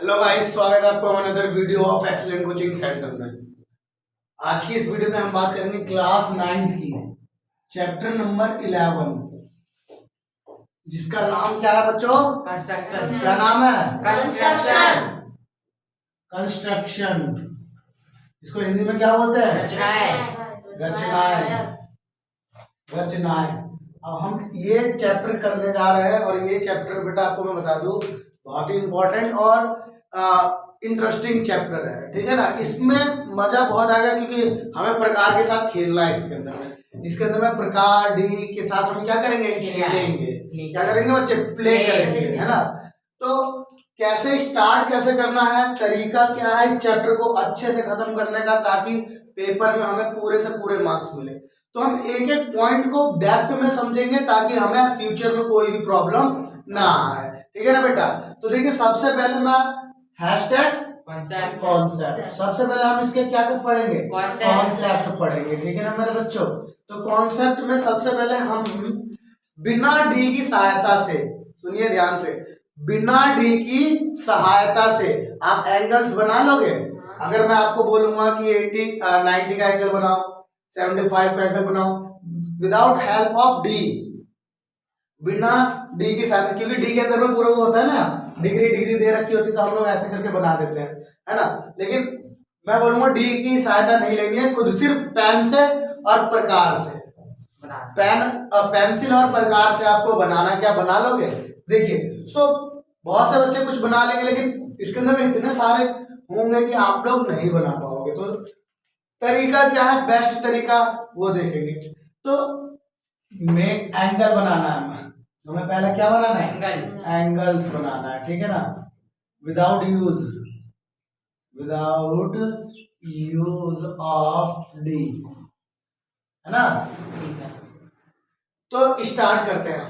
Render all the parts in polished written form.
Hello guys, स्वागत है आपको another video of excellent coaching centre में। आज की इस वीडियो में हम बात करेंगे क्लास 9th की चैप्टर नंबर 11, जिसका नाम क्या है बच्चों? कंस्ट्रक्शन। क्या नाम है? कंस्ट्रक्शन। कंस्ट्रक्शन। इसको हिंदी में क्या बोलते हैं? रचनाएं। रचनाएं। रचनाएं। अब हम ये चैप्टर करने जा रहे हैं और ये चैप्टर बेटा आपको मैं बता दूं बहुत ही इंपॉर्टेंट और इंटरेस्टिंग चैप्टर है, ठीक है ना। इसमें मजा बहुत आएगा क्योंकि हमें प्रकार के साथ खेलना है। इसके अंदर में प्रकार डी के साथ हम क्या करेंगे? खेलेंगे। क्या करेंगे बच्चे? प्ले करेंगे, है ना। तो कैसे स्टार्ट कैसे करना है, तरीका क्या है इस चैप्टर को अच्छे से खत्म करने का, ताकि पेपर में हमें पूरे से पूरे मार्क्स मिले। तो हम एक एक पॉइंट को डेप्थ में समझेंगे ताकि हमें फ्यूचर में कोई भी प्रॉब्लम ना आए, ठीक है ना बेटा। तो देखिए, सबसे पहले मैं हैशटैग कॉन्सेप्ट। सबसे पहले हम इसके क्या पढ़ेंगे? कॉन्सेप्ट पढ़ेंगे, ठीक है ना मेरे बच्चों। तो कॉन्सेप्ट में सबसे पहले हम बिना डी की सहायता से, सुनिए ध्यान से, बिना डी की सहायता से आप एंगल्स बना लोगे। अगर मैं आपको बोलूंगा कि 90 का एंगल बनाओ, 75 का एंगल बनाओ, विदाउट हेल्प ऑफ डी, बिना डी की सहायता, क्योंकि डी के अंदर में पूरा वो होता है ना, डिग्री दे रखी होती है, तो हम लोग ऐसे करके बना देते हैं, है ना। लेकिन मैं बोलूंगा डी की सहायता नहीं लेनी है, खुद सिर्फ पेन से और प्रकार से, पेंसिल और प्रकार से आपको बनाना। क्या बना लोगे? देखिए, बहुत से बच्चे कुछ बना लेंगे, लेकिन इसके अंदर में इतने सारे होंगे कि आप लोग नहीं बना पाओगे। तो तरीका क्या है, बेस्ट तरीका वो देखेंगे। तो में एंगल बनाना है हमें, पहले क्या बनाना है? एंगल्स बनाना है, ठीक है ना। विदाउट यूज ऑफ डी, है ना। तो स्टार्ट करते हैं।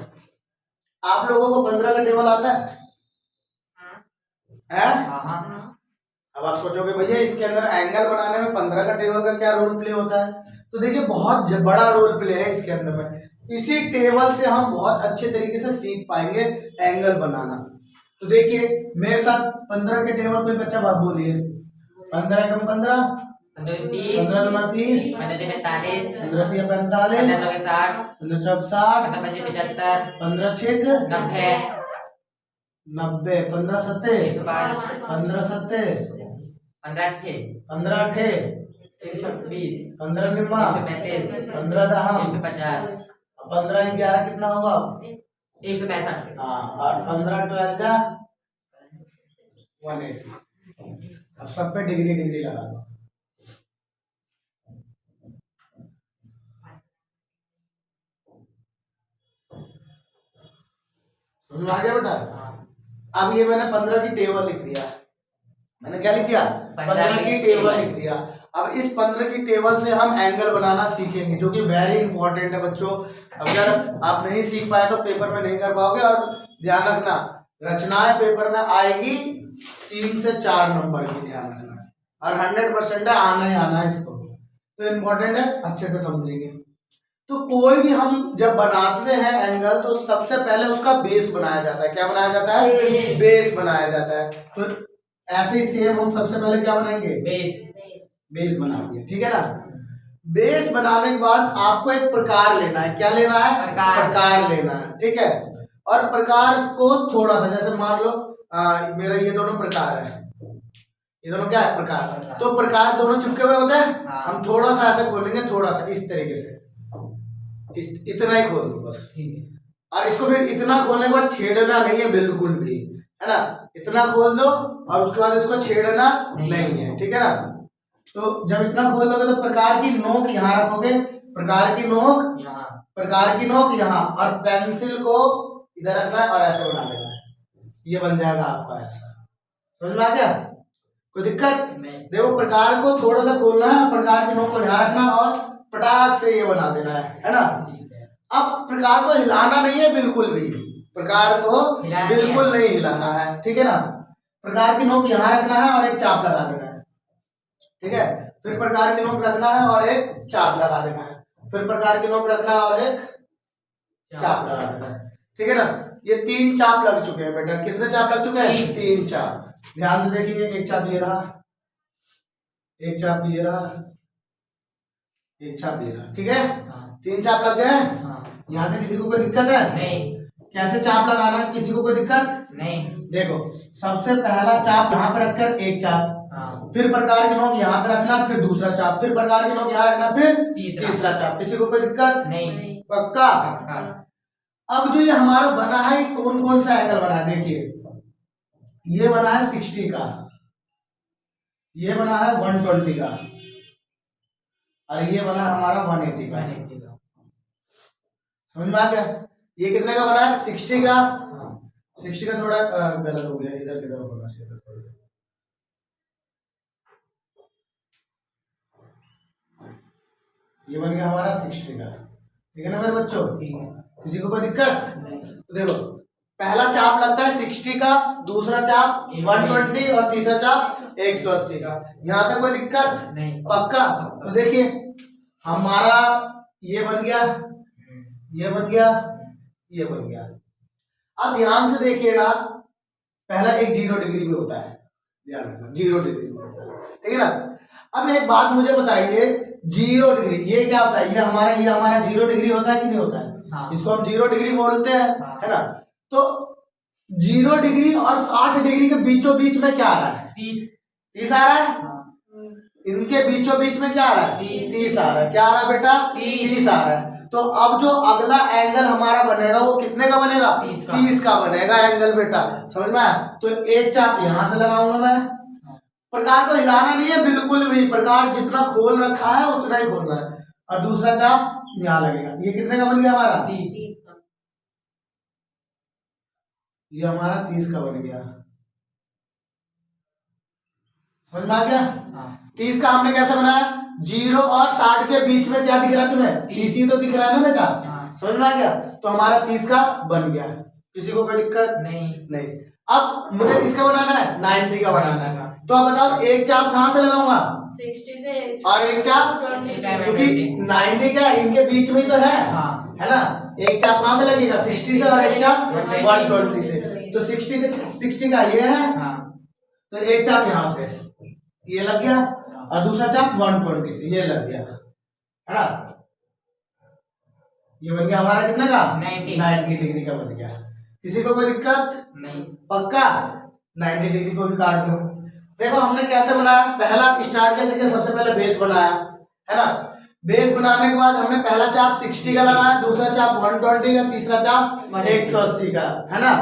आप लोगों को 15 का टेबल आता है? अब आप सोचोगे भैया इसके अंदर एंगल बनाने में 15 का टेबल का क्या रोल प्ले होता है? तो देखिए, बहुत बड़ा रोल प्ले है इसके अंदर में। इसी टेबल से हम बहुत अच्छे तरीके से सीख पाएंगे एंगल बनाना। तो देखिए मेरे साथ 15 के टेबल पे बच्चा बात बोलिए। 15 कम 15, 15 नंबर 30, 45, 15 45, 60, 15 60, 75, 15 6 90, 90, 15 7, 15 7, 15 8, 120, 15 निम्मा, 135, 15 दहम, 150, 15 11 कितना होगा? 165। हाँ, और 15 12 जा 180। अब सब पे डिग्री लगा दो। समझ में आ गया बेटा? अब ये मैंने 15 की टेबल लिख दिया। मैंने क्या लिख दिया? 15 की टेबल लिख दिया। अब इस 15 की टेबल से हम एंगल बनाना सीखेंगे, जो कि वेरी इंपॉर्टेंट है बच्चों। अगर आप नहीं सीख पाए तो पेपर में नहीं कर पाओगे। और ध्यान रखना, रचनाएं पेपर में आएगी 3 से 4 नंबर की, ध्यान रखना। और 100% है, आना ही आना है इसको। तो इम्पोर्टेंट है, अच्छे से समझेंगे। तो कोई भी हम जब बनाते हैं एंगल, तो सबसे पहले उसका बेस बनाया जाता है। क्या बनाया जाता है? बेस बनाया जाता है। तो ऐसे ही सेम हम सबसे पहले क्या बनाएंगे? बेस बना दिया, ठीक है ना। बेस बनाने के बाद आपको एक प्रकार लेना है। क्या लेना है? प्रकार लेना है, ठीक है। और प्रकार को थोड़ा सा, जैसे मान लो मेरा ये दोनों प्रकार है, ये दोनों क्या है? प्रकार। तो प्रकार दोनों चिपके हुए होते हैं। हम थोड़ा सा ऐसे खोलेंगे, थोड़ा सा इस तरीके से, इतना ही खोल दो बस। और इसको फिर इतना खोलने के बाद छेड़ना नहीं है बिल्कुल भी, है ना। इतना खोल दो और उसके बाद इसको छेड़ना नहीं है, ठीक है ना। तो जब इतना खोल दोगे तो प्रकार की नोक यहाँ रखोगे, प्रकार की नोक यहाँ, और पेंसिल को इधर रखना है और ऐसे बना देना है। ये बन जाएगा आपका ऐसा। समझ में आ गया? कोई दिक्कत? देखो, प्रकार को थोड़ा सा खोलना है, प्रकार की नोक को यहाँ रखना और पटाख से ये बना देना है ना। अब प्रकार को हिलाना नहीं है बिल्कुल भी, प्रकार को बिल्कुल नहीं हिलाना है, ठीक है ना। प्रकार की नोक यहाँ रखना है और एक चाप लगा देना है, ठीक है। फिर प्रकार की नोक रखना है और एक चाप लगा देना है, फिर प्रकार की नोक रखना है और एक चाप लगा देना है, ठीक है ना। ये 3 चाप लग चुके हैं बेटा। कितने चाप लग चुके हैं? 3 चाप। ध्यान से देखेंगे, एक चाप ये रहा, एक चाप ये रहा, एक चाप ये रहा, ठीक है। हाँ 3 चाप लग गए। हाँ यहाँ से किसी को कोई दिक्कत है? नहीं कैसे चाप लगाना है, किसी को कोई दिक्कत? नहीं। देखो, सबसे पहला चाप यहाँ पे रखकर एक चाप, हाँ फिर प्रकार के नोक यहाँ पे रखना, फिर दूसरा चाप, फिर प्रकार के नोक यहाँ रखना, फिर तीसरा चाप। किसी को कोई दिक्कत? नहीं। पक्का? पक्का। अब जो ये हमारा बना है, कौन कौन सा एंगल बना है देखिए। ये बना है 60 का, ये बना है 120 का, और ये बना है हमारा 180 का। 180 का। समझ में आ गया? ये कितने का बना है? 60 का। हाँ 60 का थोड़ा गलत हो गया, इधर की तरफ होना चाहिए था थोड़ा। ये बन गया हमारा 60 का, ठीक है ना मेरे बच्चों? ठीक है। किसी को कोई दिक्कत? नहीं। तो देखो, पहला चाप लगता है 60 का, दूसरा चाप 120 और तीसरा चाप 180 का। यहाँ पे कोई दिक्कत? नहीं। पक्का? तो देखिए, हमारा ये बन गया, ये बन गया, ये बन गया। अब ध्यान से देखिएगा, पहला एक 0 डिग्री भी होता है, ध्यान रखना 0 डिग्री भी होता है, ठीक है ना। अब एक बात मुझे बताइए, 0 डिग्री ये क्या होता है? ये हमारा 0 डिग्री होता है कि नहीं होता है? हाँ। इसको हम 0 डिग्री बोलते हैं, हाँ। है ना। तो 0 डिग्री और 60 डिग्री के बीचों बीच में क्या आ रहा है? 30 आ रहा है। हाँ। इनके बीचों बीच में क्या आ रहा है? 30 आ रहा है। क्या आ रहा है बेटा? 30 आ रहा है। तो अब जो अगला एंगल हमारा बनेगा वो कितने का बनेगा? 30 का बनेगा एंगल बेटा, समझ में आया? तो एक चाप यहां से लगाऊंगा मैं, प्रकार को हिलाना नहीं है बिल्कुल भी, प्रकार जितना खोल रखा है उतना ही खोलना है, और दूसरा चाप यहाँ लगेगा। ये कितने का बन गया हमारा? 30। ये हमारा 30 का बन गया, समझ में आ गया? हाँ 30 का हमने कैसे बनाया? 0 और 60 के बीच में क्या दिख रहा है तुम्हें? 30 ही तो दिख रहा है ना बेटा, हाँ। समझ में आ गया? तो हमारा 30 का बन गया। किसी को कोई दिक्कत? नहीं। नहीं। अब मुझे किसका बनाना है? 90 का बनाना है। तो अब बताओ, एक चाप कहां से लगाऊंगा? 60 से और एक चाप 20 से। क्योंकि 90 का इनके बीच में ही तो है, हाँ। है ना। एक चाप कहां से लगेगा? 60 से, और एक चाप 120 से। तो 60 का ये है, हाँ तो एक चाप यहां से ये लग गया, और दूसरा चाप 120 से ये लग गया, है ना। ये बन गया हमारा कितने का? 90 डिग्री का बन गया। किसी को कोई दिक्कत? नहीं। पक्का? 90 डिग्री को भी काट दो। देखो हमने कैसे बनाया, पहला स्टार्ट कैसे किया? सबसे पहले बेस बनाया, है ना। बेस बनाने के बाद हमने पहला चाप 60 का लगाया, दूसरा चाप 120 का, तीसरा चाप 180 का, है ना।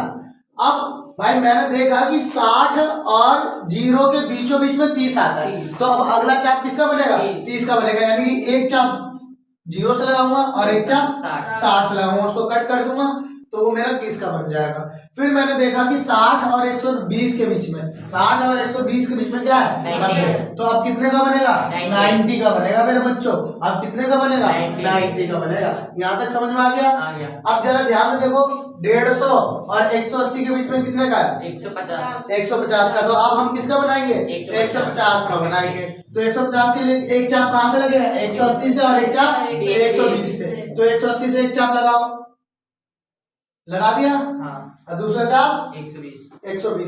अब भाई मैंने देखा कि 60 और 0 के बीचों बीच में 30 आता है, तो अब अगला चाप किसका बनेगा? 30 का बनेगा, यानी कि एक चाप 0 से लगाऊंगा और एक चाप 60 से लगाऊंगा, उसको कट कर दूंगा तो वो मेरा 30 का बन जाएगा। फिर मैंने देखा कि 60 और 120 के बीच में, 60 और 120 के बीच में क्या है? 90। तो अब कितने का बनेगा? 90 का बनेगा मेरे बच्चों। अब कितने का बनेगा? 90 का बनेगा। यहाँ तक समझ में आ गया? आ गया। अब जरा ध्यान से देखो, 150 और 180 के बीच में कितने का है? 150। 150 का। तो अब हम किसका बनाएंगे? 150 का बनाएंगे। तो 150 के लिए एक चाप कहां से लगेगा? 180 से, और एक चाप 120 से। तो 180 से एक चाप लगाओ, लगा दिया, हाँ। और दूसरा चाप 120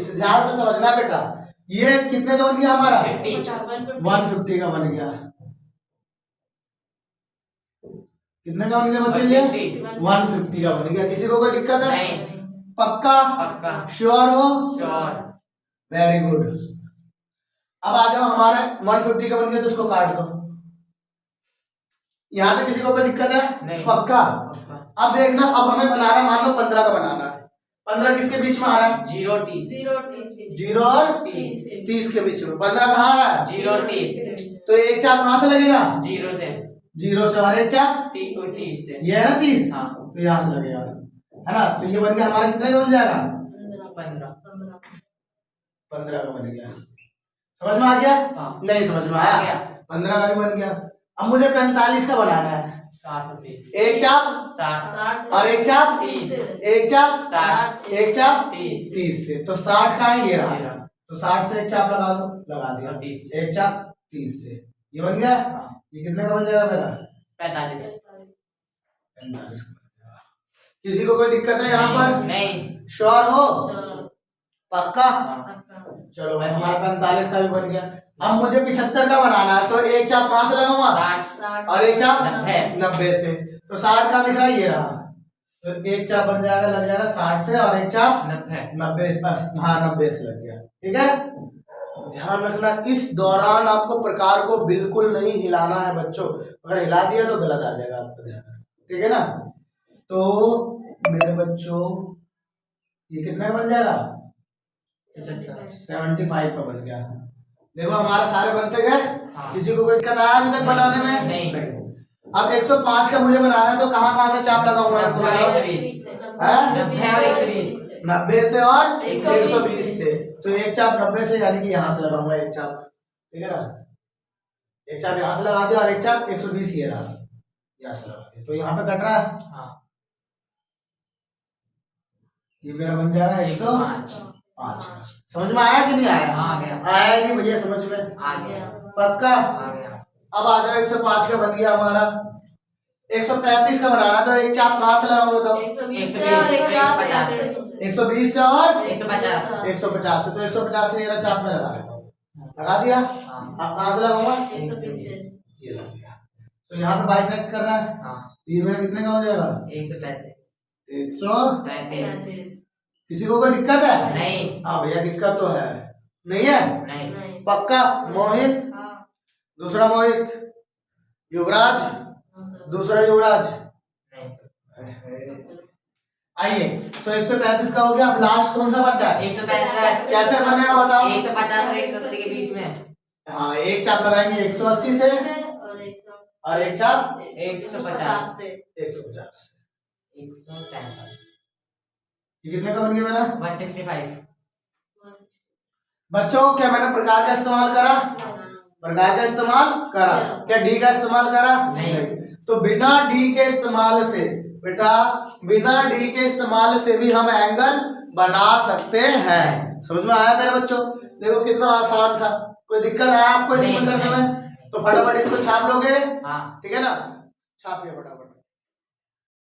से। ध्यान से समझना बेटा, ये कितने का बन गया हमारा? 150 का बन गया। कितने का बन गया बच्चे? ये 150 का बन गया। किसी को कोई दिक्कत है? नहीं। पक्का? पक्का। श्योर हो? श्योर। Very good. अब आ जाओ, हमारा 150 का बन गया, तो इसको काट दो। यहाँ पे किसी को कोई दिक्कत है? नहीं। पक्का? अब देखना, अब हमें बनाना, मान लो 15 का बनाना है। 15 किसके बीच में आ रहा है? 0 और 30। 0 और 30 के बीच। 0 और 30 30 के बीच में 15 कहाँ आ रहा है? 0 और 30। तो एक चाप कहां से लगेगा? 0 से। 0 से, और एक चाप 30 से। ये है ना 30, हाँ। तो यहाँ से लगेगा, है ना। तो ये बन गया हमारा, कितने का बन जाएगा? 15 का बन गया। समझ में आ गया? हाँ। नहीं समझ में आया? 15 का भी बन गया। अब मुझे 45 का बनाना है। 60 और 30। एक चाप 60 और एक चाप 30। एक चाप 60 एक चाप 30 से। तो 60 का है, ये रहा। ये रहा। तो 60 से एक चाप लगा दो, लगा दिया। 30 एक चाप 30 से, ये बन गया। हाँ। ये कितने का बन जाएगा मेरा? 45। 45 का बन जाएगा। किसी को कोई दिक्कत है यहाँ पर? नहीं। श्योर हो? श्योर। पक्का? हाँ। पक्का। चलो भाई हमारा 45 का भी बन गया। अब मुझे 75 का बनाना है, तो एक चाप कहाँ से लगाऊंगा? 60 और एक चाप 90 90 से। तो 60 का दिख रहा है, ये रहा। तो एक चाप बन जाएगा, लग जाएगा 60 से, और एक चाप 90 बस। हाँ 90 से लग गया। ठीक है, ध्यान रखना इस दौरान आपको प्रकार को बिल्कुल नहीं हिलाना है बच्चों, अगर हिला दिया तो गलत आ जाएगा, आपको ध्यान रखना। ठीक है ना। तो मेरे बच्चों ये कितने का बन जाएगा? 75 का बन गया। देखो हमारे सारे बनते गए, हाँ। किसी को कोई दिक्कत आया अभी तक बनाने में? नहीं। अब 105 का मुझे बनाना है, तो कहाँ कहाँ से चाप लगाऊंगा? 90 से और 120 से। तो एक चाप 90 से, यानी कि यहाँ से लगाऊंगा एक चाप। ठीक है ना, एक चाप यहाँ से लगा दिया, और एक चाप 120 ये रहा, यहाँ से लगा दिया। तो यहाँ पे कट रहा है, ये मेरा बन जा रहा है 105। समझ में आया कि नहीं आया? आ गया। आया नहीं भैया समझ में? आ गया। पक्का? आ गया। अब आ जाओ, 105 का बन गया हमारा। 135 का बनाना, तो एक चाप कहाँ से लगाऊंगा बताओ? 120 से और एक चाप 120 से और 150 150 से। तो 150 से मेरा चाप में लगा लेता हूँ, लगा दिया। अब कहाँ से लगाऊंगा? 120 से। ये लग गया। तो यहाँ पे बाइसेक्ट कर रहा है, तो ये मेरा कितने का हो जाएगा? 133 किसी को कोई दिक्कत है? नहीं। हाँ भैया दिक्कत तो है, नहीं है? नहीं। पक्का? मोहित, दूसरा मोहित, युवराज, दूसरा युवराज। आइए, तो 135 का हो गया। अब लास्ट कौन सा बचा है? 165 कैसे बनेगा बताओ? 150 और 180 के बीच में। हाँ, एक चाप लगाएंगे 180 से, और एक चाप 150 से। 150। 165 ये कितने का बन गया मेरा? 165। बच्चों क्या मैंने प्रकार का इस्तेमाल करा? प्रकार का इस्तेमाल करा। क्या डी का इस्तेमाल करा? नहीं। तो बिना डी के इस्तेमाल से बेटा, बिना डी के इस्तेमाल से भी हम एंगल बना सकते हैं। समझ में आया मेरे बच्चों? देखो कितना आसान था, कोई दिक्कत है आपको इसमें करने में? तो फटाफट इसको छाप लोगे? हाँ। ठीक है ना, छापिए फटाफट।